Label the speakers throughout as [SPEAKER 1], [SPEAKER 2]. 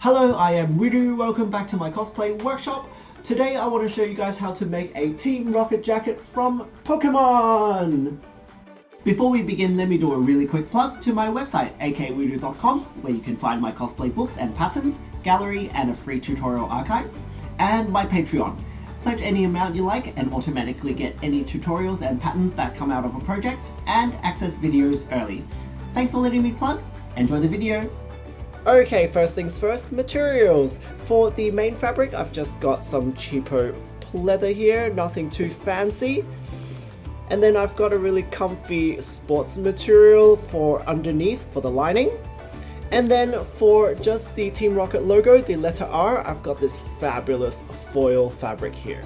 [SPEAKER 1] Hello, I am Mewtwo. Welcome back to my cosplay workshop. Today I want to show you guys how to make a Team Rocket jacket from Pokemon. Before we begin, let me do a really quick plug to my website, akmewtwo.com, where you can find my cosplay books and patterns, gallery, and a free tutorial archive, and my Patreon. Pledge any amount you like and automatically get any tutorials and patterns that come out of a project, and access videos early. Thanks for letting me plug. Enjoy the video. Okay, first things first, materials. For the main fabric, I've just got some cheapo pleather here, nothing too fancy. And then I've got a really comfy sports material for underneath for the lining. And then for just the Team Rocket logo, the letter R, I've got this fabulous foil fabric here.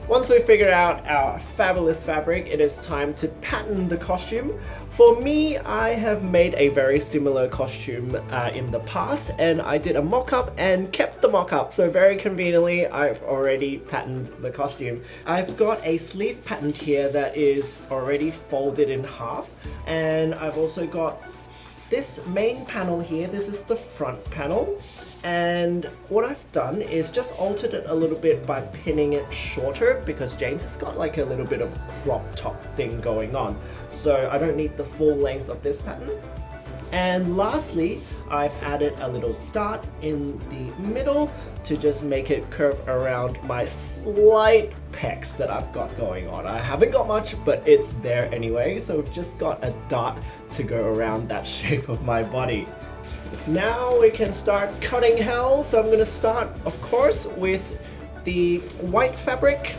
[SPEAKER 1] Once we figured out our fabulous fabric, it is time to pattern the costume. For me, I have made a very similar costume in the past, and I did a mock-up and kept the mock-up, so very conveniently I've already patterned the costume. I've got a sleeve patterned here that is already folded in half, and I've also got this main panel here. This is the front panel, and what I've done is just altered it a little bit by pinning it shorter because James has got like a little bit of a crop top thing going on, so I don't need the full length of this pattern. And lastly, I've added a little dot in the middle to just make it curve around my slight pecs that I've got going on. I haven't got much, but it's there anyway, so I've just got a dot to go around that shape of my body. Now we can start cutting hell, so I'm going to start, of course, with the white fabric,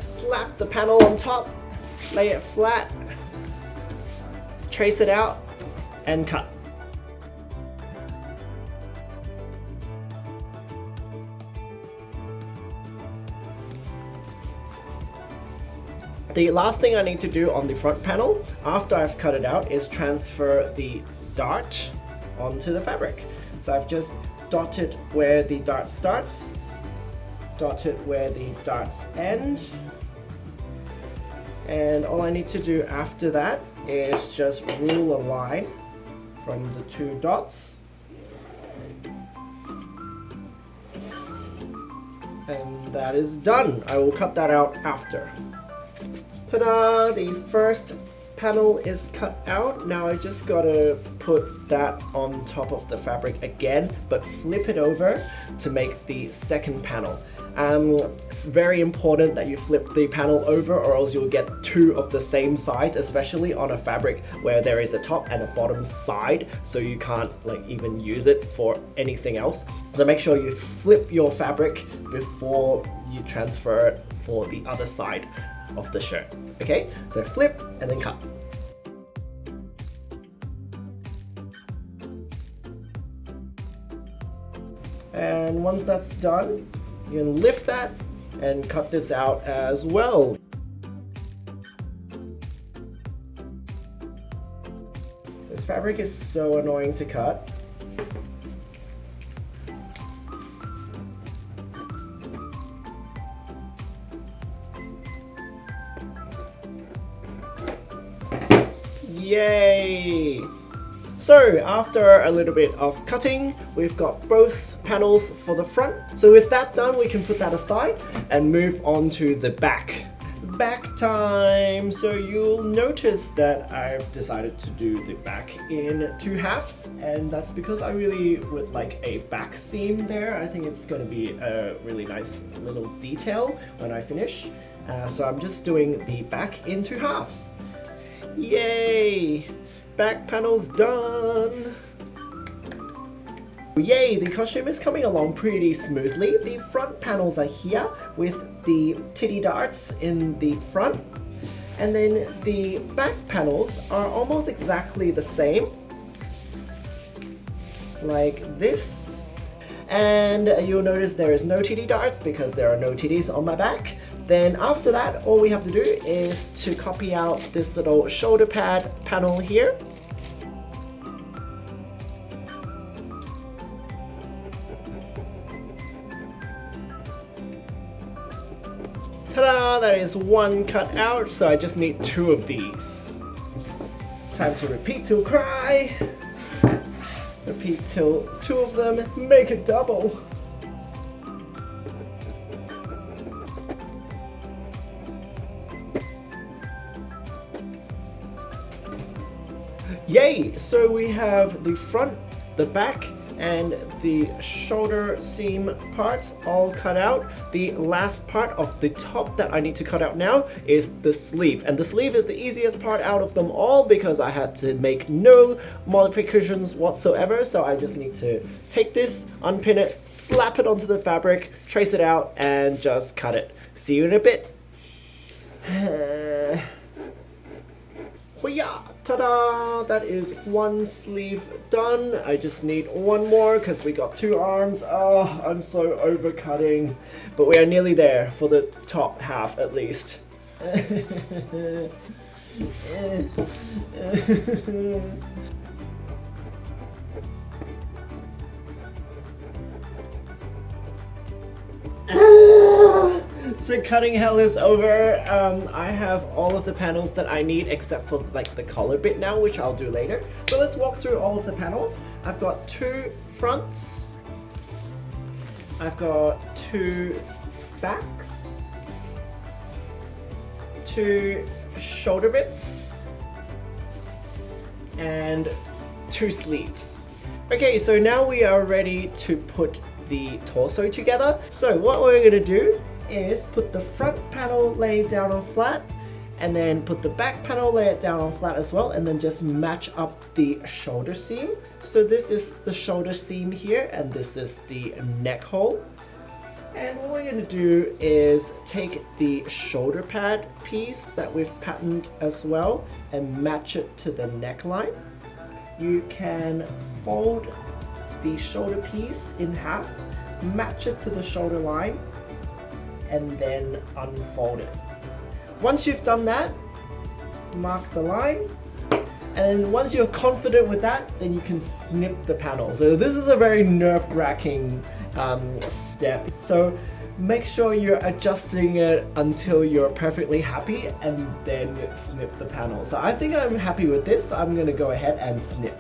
[SPEAKER 1] slap the panel on top, lay it flat, trace it out, and cut. The last thing I need to do on the front panel, after I've cut it out, is transfer the dart onto the fabric. So I've just dotted where the dart starts, dotted where the darts end, and all I need to do after that is just rule a line from the two dots, and that is done. I will cut that out after. Ta-da! The first panel is cut out. Now I just gotta put that on top of the fabric again, but flip it over to make the second panel. It's very important that you flip the panel over, or else you'll get two of the same sides, especially on a fabric where there is a top and a bottom side, so you can't like even use it for anything else. So make sure you flip your fabric before you transfer it for the other side of the shirt. Okay, so flip and then cut. And once that's done, you can lift that and cut this out as well. This fabric is so annoying to cut. Yay! So after a little bit of cutting, we've got both panels for the front. So with that done, we can put that aside and move on to the back. Back time! So you'll notice that I've decided to do the back in two halves, and that's because I really would like a back seam there. I think it's going to be a really nice little detail when I finish. So I'm just doing the back in two halves. Yay! Back panel's done! Yay, the costume is coming along pretty smoothly. The front panels are here with the titty darts in the front. And then the back panels are almost exactly the same. Like this. And you'll notice there is no titty darts because there are no titties on my back. Then after that, all we have to do is to copy out this little shoulder pad panel here. Ta-da! That is one cut out, so I just need two of these. It's time to repeat till cry. repeat till 2 of them make a double. Yay! So we have the front, the back, and the shoulder seam parts all cut out. The last part of the top that I need to cut out now is the sleeve. And the sleeve is the easiest part out of them all because I had to make no modifications whatsoever. So I just need to take this, unpin it, slap it onto the fabric, trace it out, and just cut it. See you in a bit. Ta-da! That is one sleeve done. I just need one more because we got 2 arms. Oh, I'm so overcutting. But we are nearly there for the top half at least. So cutting hell is over. I have all of the panels that I need except for like the collar bit now, which I'll do later. So let's walk through all of the panels. I've got 2 fronts. I've got 2 backs. 2 shoulder bits. And 2 sleeves. Okay, so now we are ready to put the torso together. So what we're gonna do is put the front panel, lay it down on flat, and then put the back panel, lay it down on flat as well, and then just match up the shoulder seam. So this is the shoulder seam here, and this is the neck hole. And what we're going to do is take the shoulder pad piece that we've patterned as well and match it to the neckline. You can fold the shoulder piece in half, match it to the shoulder line, and then unfold it. Once you've done that, mark the line, and once you're confident with that, then you can snip the panel. So this is a very nerve-wracking step. So make sure you're adjusting it until you're perfectly happy and then snip the panel. So I think I'm happy with this. I'm gonna go ahead and snip.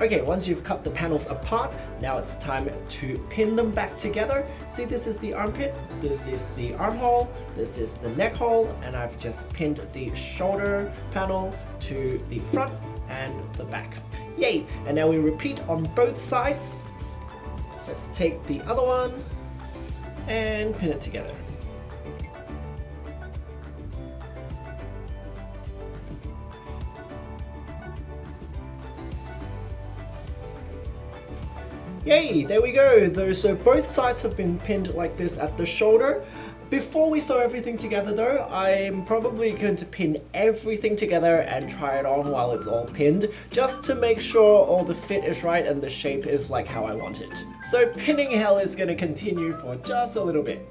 [SPEAKER 1] Okay, once you've cut the panels apart, now it's time to pin them back together. See, this is the armpit, this is the armhole, this is the neck hole, and I've just pinned the shoulder panel to the front and the back. Yay! And now we repeat on both sides. Let's take the other one and pin it together. Yay, there we go. So both sides have been pinned like this at the shoulder. Before we sew everything together though, I'm probably going to pin everything together and try it on while it's all pinned, just to make sure all the fit is right and the shape is like how I want it. So pinning hell is going to continue for just a little bit.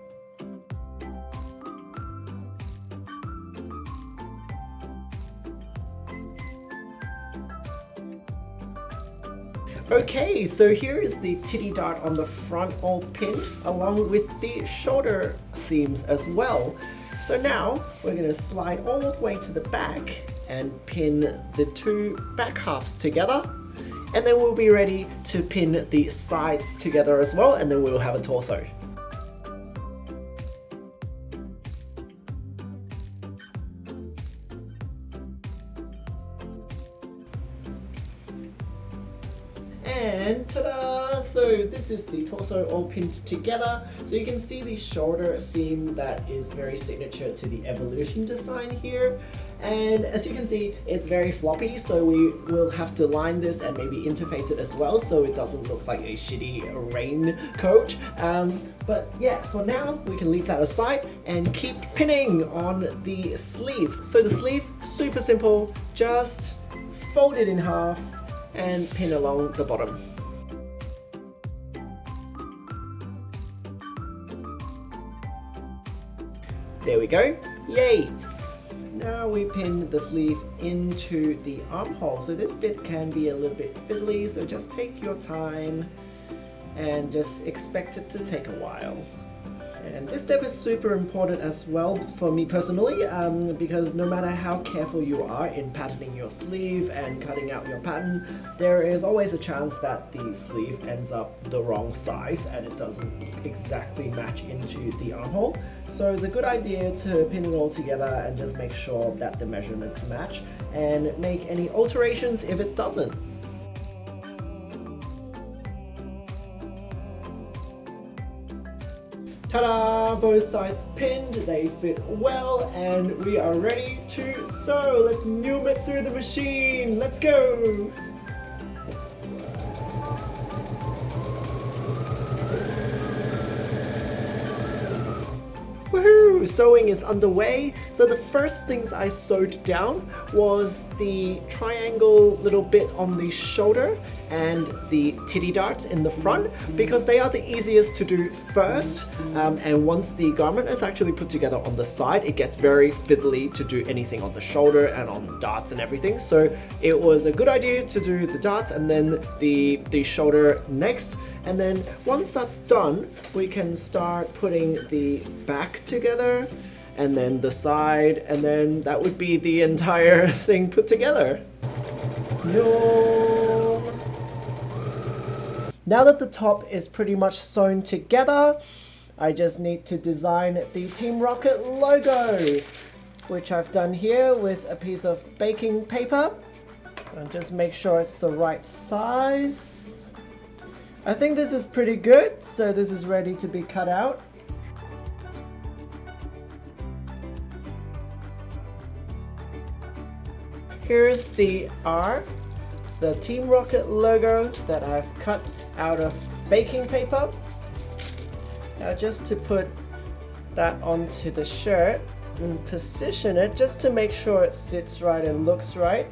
[SPEAKER 1] Okay, so here is the titty dart on the front all pinned, along with the shoulder seams as well. So now we're going to slide all the way to the back and pin the 2 back halves together. And then we'll be ready to pin the sides together as well, and then we'll have a torso. And ta-da! So this is the torso all pinned together. So you can see the shoulder seam that is very signature to the Evolution design here. And as you can see, it's very floppy, so we will have to line this and maybe interface it as well so it doesn't look like a shitty raincoat. But yeah, for now, we can leave that aside and keep pinning on the sleeves. So the sleeve, super simple, just fold it in half and pin along the bottom. There we go, yay! Now we pin the sleeve into the armhole. So this bit can be a little bit fiddly, so just take your time and just expect it to take a while. And this step is super important as well for me personally, because no matter how careful you are in patterning your sleeve and cutting out your pattern, there is always a chance that the sleeve ends up the wrong size and it doesn't exactly match into the armhole. So it's a good idea to pin it all together and just make sure that the measurements match and make any alterations if it doesn't. Ta-da! Both sides pinned, they fit well, and we are ready to sew. Let's noom it through the machine. Let's go! Woohoo! Sewing is underway. So the first things I sewed down was the triangle little bit on the shoulder and the titty darts in the front, because they are the easiest to do first, and once the garment is actually put together on the side, it gets very fiddly to do anything on the shoulder and on the darts and everything. So it was a good idea to do the darts and then the shoulder next. And then once that's done, we can start putting the back together and then the side, and then that would be the entire thing put together. No. Now that the top is pretty much sewn together, I just need to design the Team Rocket logo, which I've done here with a piece of baking paper. And just make sure it's the right size. I think this is pretty good, so this is ready to be cut out. Here's the R, the Team Rocket logo that I've cut out of baking paper. Now just to put that onto the shirt and position it just to make sure it sits right and looks right.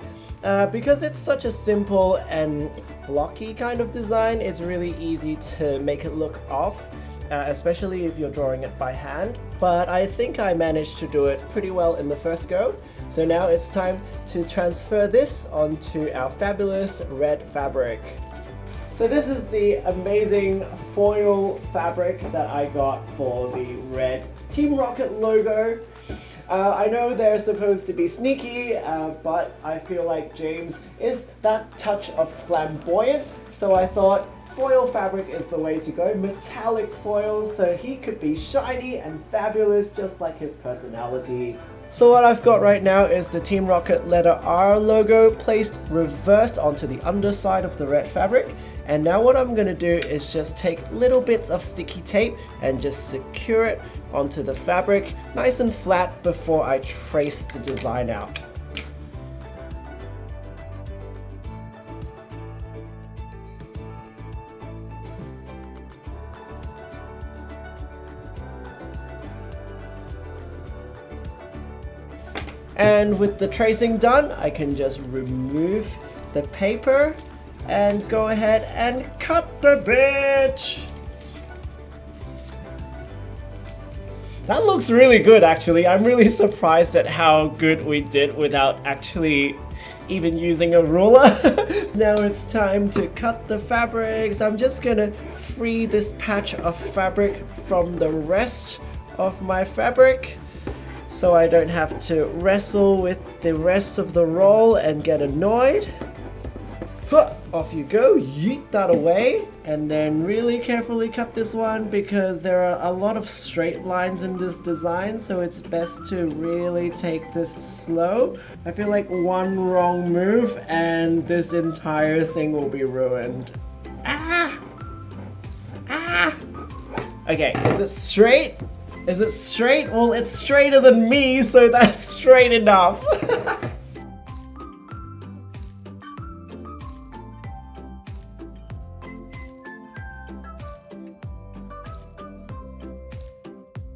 [SPEAKER 1] Because it's such a simple and blocky kind of design, it's really easy to make it look off, especially if you're drawing it by hand. But I think I managed to do it pretty well in the first go. So now it's time to transfer this onto our fabulous red fabric. So this is the amazing foil fabric that I got for the red Team Rocket logo. I know they're supposed to be sneaky, but I feel like James is that touch of flamboyant, so I thought foil fabric is the way to go, metallic foil, so he could be shiny and fabulous just like his personality. So what I've got right now is the Team Rocket letter R logo placed reversed onto the underside of the red fabric. And now what I'm going to do is just take little bits of sticky tape and just secure it onto the fabric nice and flat before I trace the design out. And with the tracing done, I can just remove the paper and go ahead and cut the bitch! That looks really good actually. I'm really surprised at how good we did without actually even using a ruler. Now it's time to cut the fabrics. I'm just gonna free this patch of fabric from the rest of my fabric, so I don't have to wrestle with the rest of the roll and get annoyed. Off you go, yeet that away, and then really carefully cut this one because there are a lot of straight lines in this design, so it's best to really take this slow. I feel like one wrong move and this entire thing will be ruined. Ah! Ah! Okay, is it straight? Is it straight? Well, it's straighter than me, so that's straight enough.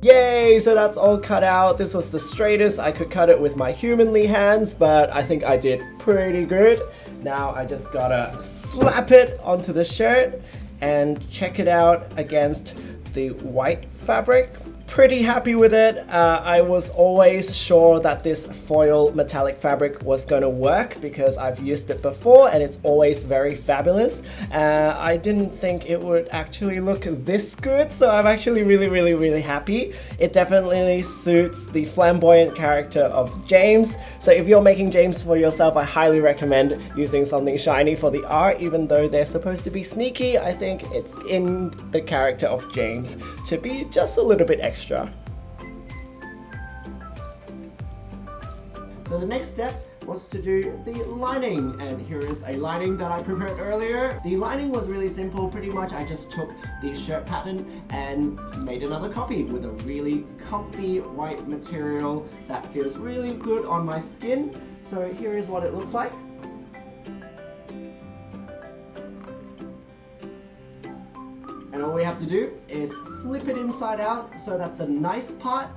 [SPEAKER 1] Yay! So that's all cut out. This was the straightest I could cut it with my humanly hands, but I think I did pretty good. Now I just gotta slap it onto the shirt and check it out against the white fabric.
[SPEAKER 2] pretty happy with it. I was always sure that this foil metallic fabric was going to work because I've used it before and it's always very fabulous. I didn't think it would actually look this good, so I'm actually really happy. It definitely suits the flamboyant character of James, so if you're making James for yourself, I highly recommend using something shiny for the art. Even though they're supposed to be sneaky, I think it's in the character of James to be just a little bit extra.
[SPEAKER 1] So the next step was to do the lining, and here is a lining that I prepared earlier. The lining was really simple. Pretty much I just took the shirt pattern and made another copy with a really comfy white material that feels really good on my skin. So here is what it looks like. And all we have to do is flip it inside out so that the nice part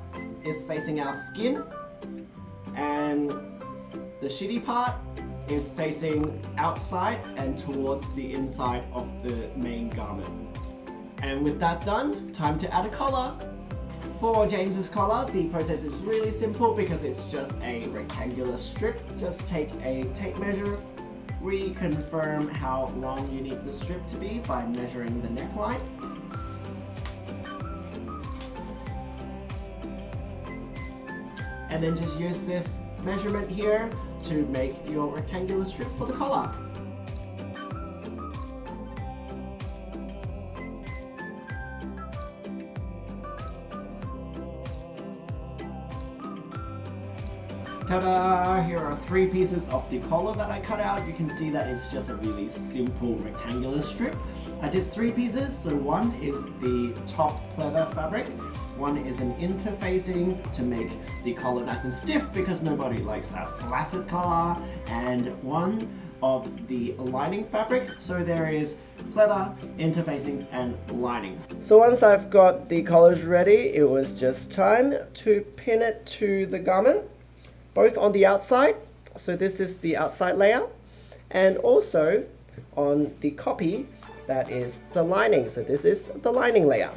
[SPEAKER 1] is facing our skin and the shitty part is facing outside and towards the inside of the main garment. And with that done, time to add a collar. For James's collar, the process is really simple because it's just a rectangular strip. Just take a tape measure, reconfirm how long you need the strip to be by measuring the neckline. And then just use this measurement here to make your rectangular strip for the collar. Ta-da! Here are 3 pieces of the collar that I cut out. You can see that it's just a really simple rectangular strip. I did 3 pieces, so one is the top pleather fabric, one is an interfacing to make the collar nice and stiff because nobody likes a flaccid collar, and one of the lining fabric. So there is pleather, interfacing, and lining.
[SPEAKER 2] So once I've got the collars ready, it was just time to pin it to the garment, both on the outside. So this is the outside layer, and also on the copy, that is the lining. So this is the lining layer.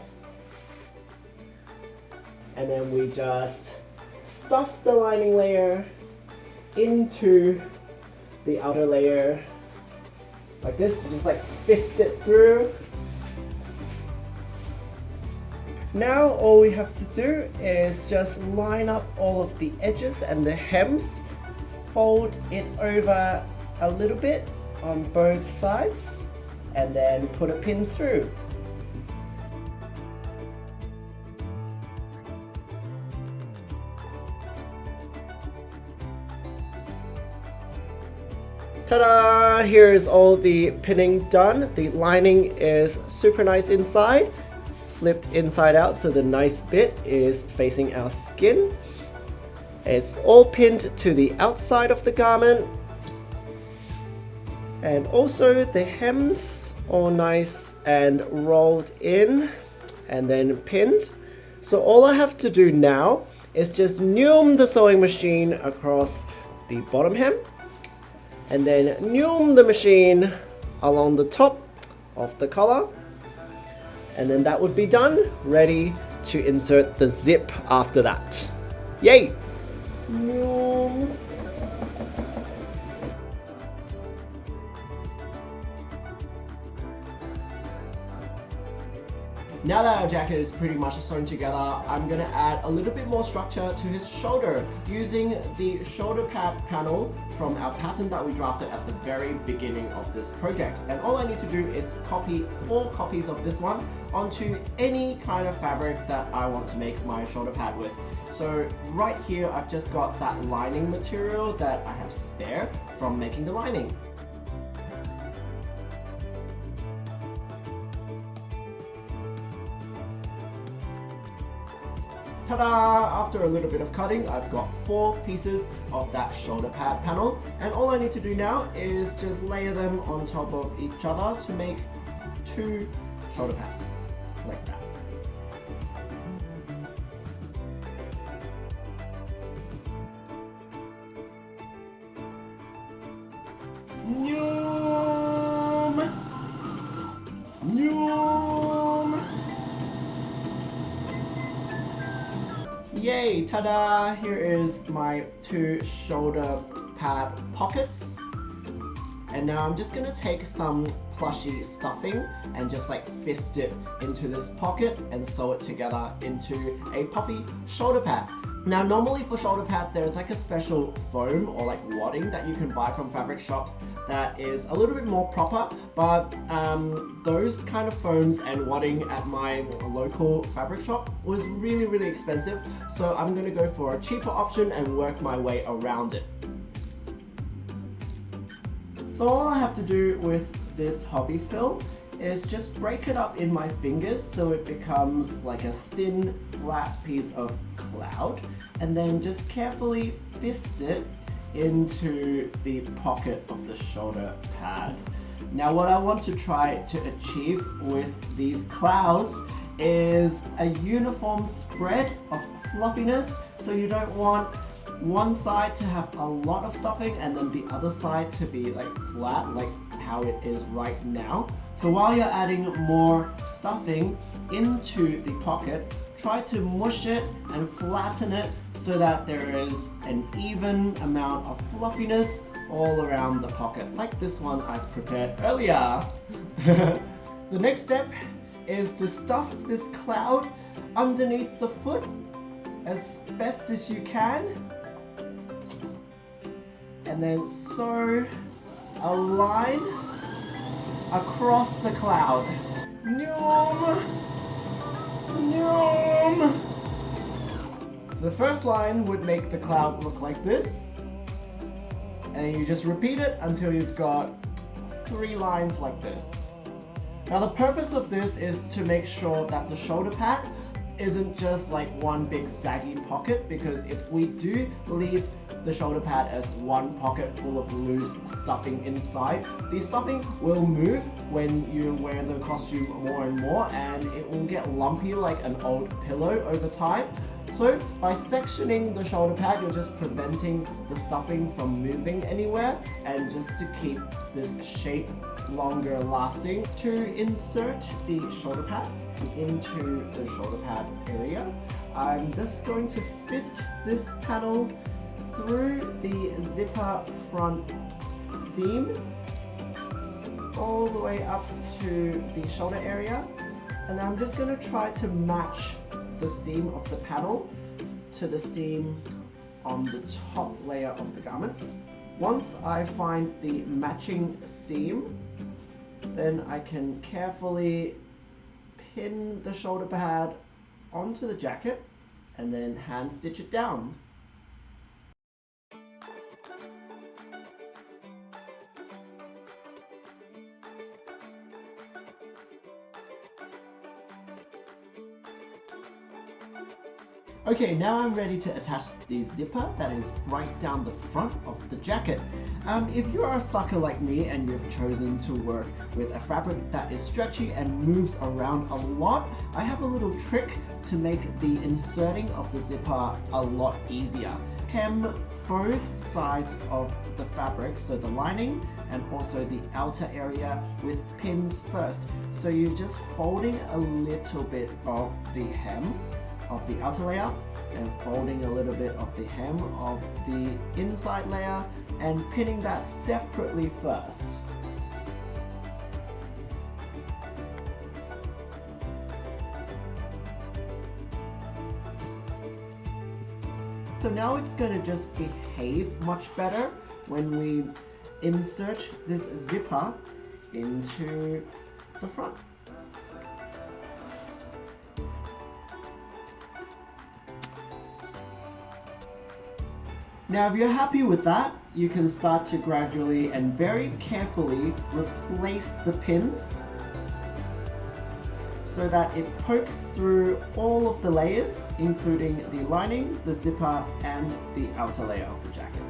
[SPEAKER 2] And then we just stuff the lining layer into the outer layer like this, just like fist it through. Now all we have to do is just line up all of the edges and the hems, fold it over a little bit on both sides, and then put a pin through. Ta-da! Here's all the pinning done. The lining is super nice inside, flipped inside out so the nice bit is facing our skin. It's all pinned to the outside of the garment. And also the hems all nice and rolled in and then pinned. So all I have to do now is just noom the sewing machine across the bottom hem, and then noom the machine along the top of the collar, and then that would be done, ready to insert the zip after that. Yay! Noom.
[SPEAKER 1] Now that our jacket is pretty much sewn together, I'm going to add a little bit more structure to his shoulder using the shoulder pad panel from our pattern that we drafted at the very beginning of this project. And all I need to do is copy 4 copies of this one onto any kind of fabric that I want to make my shoulder pad with. So right here I've just got that lining material that I have spare from making the lining. Ta-da! After a little bit of cutting, I've got 4 pieces of that shoulder pad panel, and all I need to do now is just layer them on top of each other to make 2 shoulder pads, like that. Noom! Noom! Yay, ta-da! Here is my 2 shoulder pad pockets. And now I'm just gonna take some plushy stuffing and just like fist it into this pocket and sew it together into a puffy shoulder pad. Now normally for shoulder pads there's like a special foam or like wadding that you can buy from fabric shops that is a little bit more proper, but those kind of foams and wadding at my local fabric shop was really expensive, so I'm gonna go for a cheaper option and work my way around it. So all I have to do with this hobby fill is just break it up in my fingers so it becomes like a thin, flat piece of cloud, and then just carefully fist it into the pocket of the shoulder pad. Now what I want to try to achieve with these clouds is a uniform spread of fluffiness, so you don't want one side to have a lot of stuffing and then the other side to be like flat, like how it is right now. So while you're adding more stuffing into the pocket, try to mush it and flatten it so that there is an even amount of fluffiness all around the pocket, like this one I prepared earlier. The next step is to stuff this cloud underneath the foot as best as you can, and then sew a line across the cloud. Nyum! Nyum! So the first line would make the cloud look like this, and you just repeat it until you've got 3 lines like this. Now the purpose of this is to make sure that the shoulder pad isn't just like one big saggy pocket, because if we do leave the shoulder pad as one pocket full of loose stuffing inside, the stuffing will move when you wear the costume more and more, and it will get lumpy like an old pillow over time. So by sectioning the shoulder pad, you're just preventing the stuffing from moving anywhere, and just to keep this shape longer lasting. To insert the shoulder pad into the shoulder pad area, I'm just going to fist this panel through the zipper front seam all the way up to the shoulder area, and I'm just going to try to match the seam of the panel to the seam on the top layer of the garment. Once I find the matching seam, then I can carefully pin the shoulder pad onto the jacket and then hand stitch it down. Okay, now I'm ready to attach the zipper that is right down the front of the jacket. If you are a sucker like me and you've chosen to work with a fabric that is stretchy and moves around a lot, I have a little trick to make the inserting of the zipper a lot easier. Hem both sides of the fabric, so the lining and also the outer area, with pins first. So you're just folding a little bit of the hem of the outer layer and folding a little bit of the hem of the inside layer and pinning that separately first. So now it's going to just behave much better when we insert this zipper into the front. Now if you're happy with that, you can start to gradually and very carefully replace the pins so that it pokes through all of the layers, including the lining, the zipper, and the outer layer of the jacket.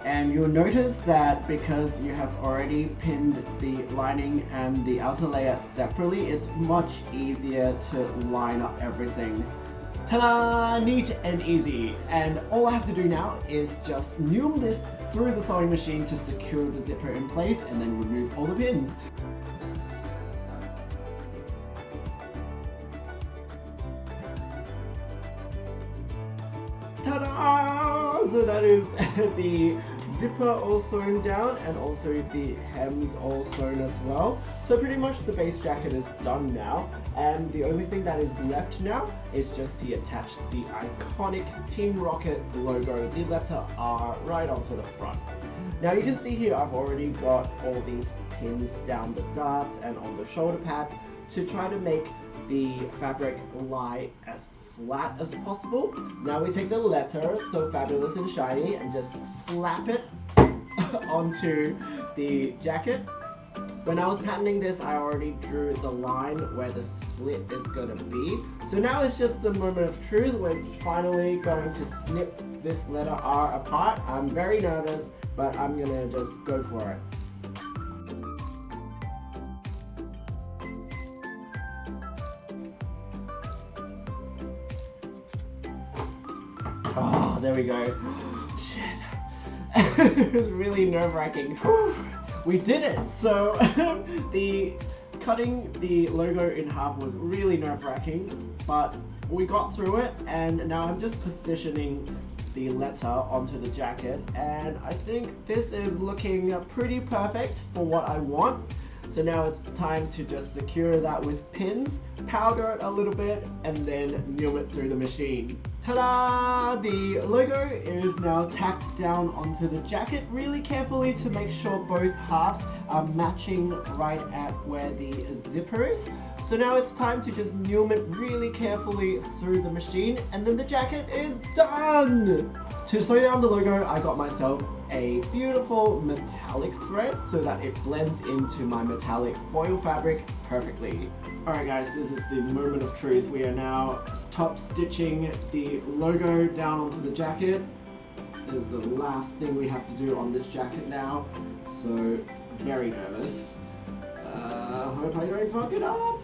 [SPEAKER 1] And you'll notice that because you have already pinned the lining and the outer layer separately, it's much easier to line up everything. Ta-da! Neat and easy. And all I have to do now is just noom this through the sewing machine to secure the zipper in place and then remove all the pins. Ta-da! So that is the zipper all sewn down and also the hems all sewn as well. So pretty much the base jacket is done now, and the only thing that is left now is just to attach the iconic Team Rocket logo, the letter R, right onto the front. Now you can see here I've already got all these pins down the darts and on the shoulder pads to try to make the fabric lie as flat as possible. Now we take the letter, so fabulous and shiny, and just slap it onto the jacket. When I was patterning this, I already drew the line where the split is going to be. So now it's just the moment of truth. We're finally going to snip this letter R apart. I'm very nervous, but I'm going to just go for it. Oh, there we go. Shit. It was really nerve-wracking. We did it! So, cutting the logo in half was really nerve-wracking, but we got through it, and now I'm just positioning the letter onto the jacket, and I think this is looking pretty perfect for what I want. So now it's time to just secure that with pins, powder it a little bit, and then nail it through the machine. Ta-da! The logo is now tacked down onto the jacket really carefully to make sure both halves are matching right at where the zipper is. So now it's time to just nail it really carefully through the machine, and then the jacket is done! To sew down the logo, I got myself a beautiful metallic thread so that it blends into my metallic foil fabric perfectly. Alright guys, this is the moment of truth. We are now top stitching the logo down onto the jacket. This is the last thing we have to do on this jacket now, so very nervous. Hope I don't fuck it up.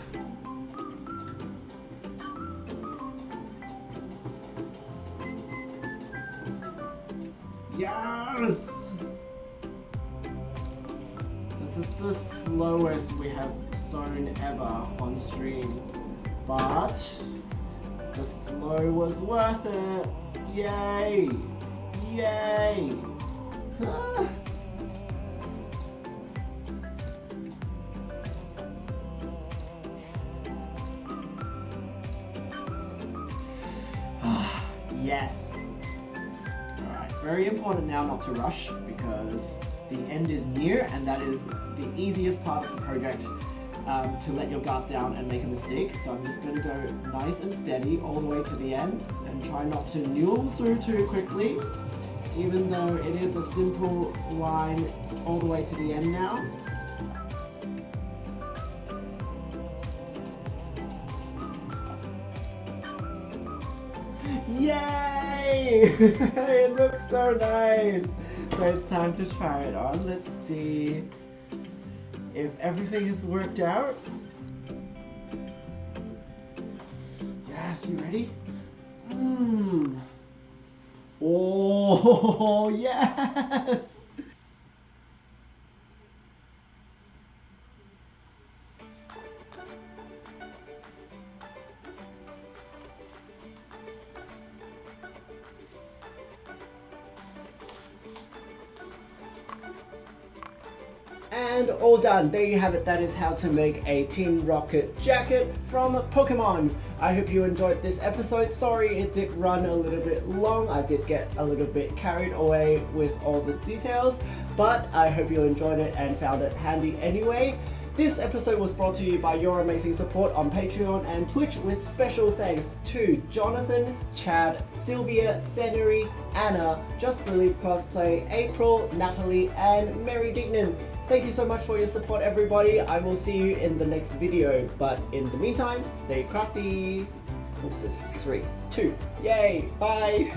[SPEAKER 1] Yes! This is the slowest we have sewn ever on stream, but the slow was worth it. Yay! Yay! Yes! Alright, very important now not to rush because the end is near, and that is the easiest part of the project, to let your guard down and make a mistake. So I'm just going to go nice and steady all the way to the end and try not to newel through too quickly, even though it is a simple line all the way to the end now. Yay! It looks so nice! So it's time to try it on. Let's see if everything has worked out. Yes, you ready? Oh, yes! And all done. There you have it. That is how to make a Team Rocket jacket from Pokemon. I hope you enjoyed this episode. Sorry it did run a little bit long. I did get a little bit carried away with all the details, but I hope you enjoyed it and found it handy anyway. This episode was brought to you by your amazing support on Patreon and Twitch, with special thanks to Jonathan, Chad, Sylvia, Seneri, Anna, Just Believe Cosplay, April, Natalie, and Mary Dignan. Thank you so much for your support, everybody. I will see you in the next video, but in the meantime, stay crafty. Oh, this is 3, 2, yay, bye!